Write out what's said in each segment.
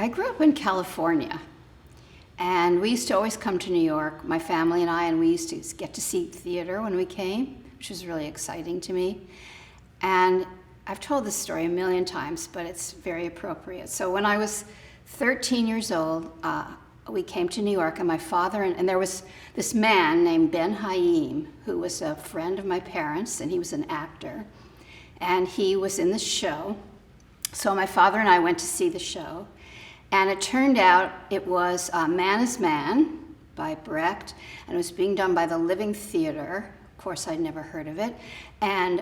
I grew up in California, and we used to always come to New York, my family and I, and we used to get to see theater when we came, which was really exciting to me. And I've told this story a million times, but it's very appropriate. So when I was 13 years old, we came to New York, and my father, and there was this man named Ben Haim, who was a friend of my parents, and he was an actor, and he was in the show. So my father and I went to see the show, and it turned out it was Man is Man by Brecht, and it was being done by the Living Theater. Of course, I'd never heard of it. And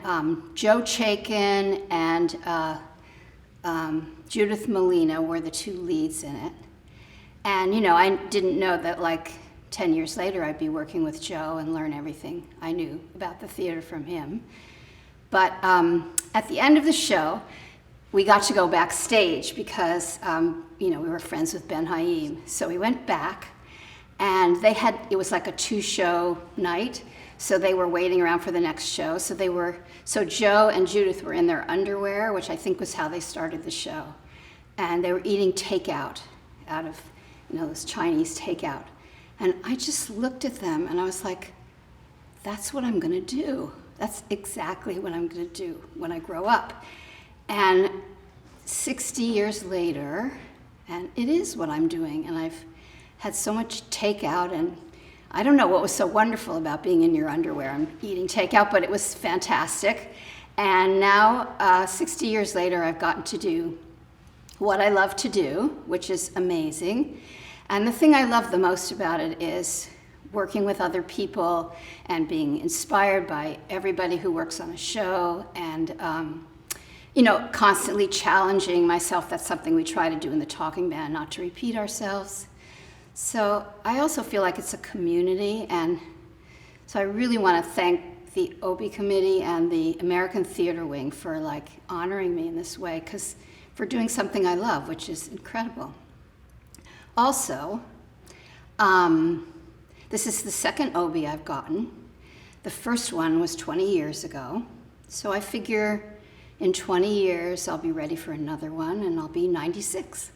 Joe Chaikin and Judith Malina were the two leads in it. And you know, I didn't know that like 10 years later I'd be working with Joe and learn everything I knew about the theater from him. But at the end of the show, we got to go backstage because you know, we were friends with Ben Haim. So we went back, and it was like a 2-show night. So they were waiting around for the next show. So Joe and Judith were in their underwear, which I think was how they started the show. And they were eating takeout out of, you know, this Chinese takeout. And I just looked at them and I was like, that's what I'm gonna do. That's exactly what I'm gonna do when I grow up. And 60 years later, and it is what I'm doing, and I've had so much takeout, and I don't know what was so wonderful about being in your underwear and eating takeout, but it was fantastic. And now, 60 years later, I've gotten to do what I love to do, which is amazing. And the thing I love the most about it is working with other people and being inspired by everybody who works on a show, and you know, constantly challenging myself. That's something we try to do in the Talking Band, not to repeat ourselves. So I also feel like it's a community, and so I really want to thank the Obie Committee and the American Theater Wing for like honoring me in this way, because for doing something I love, which is incredible. Also, this is the second Obie I've gotten. The first one was 20 years ago, so I figure in 20 years I'll be ready for another one, and I'll be 96.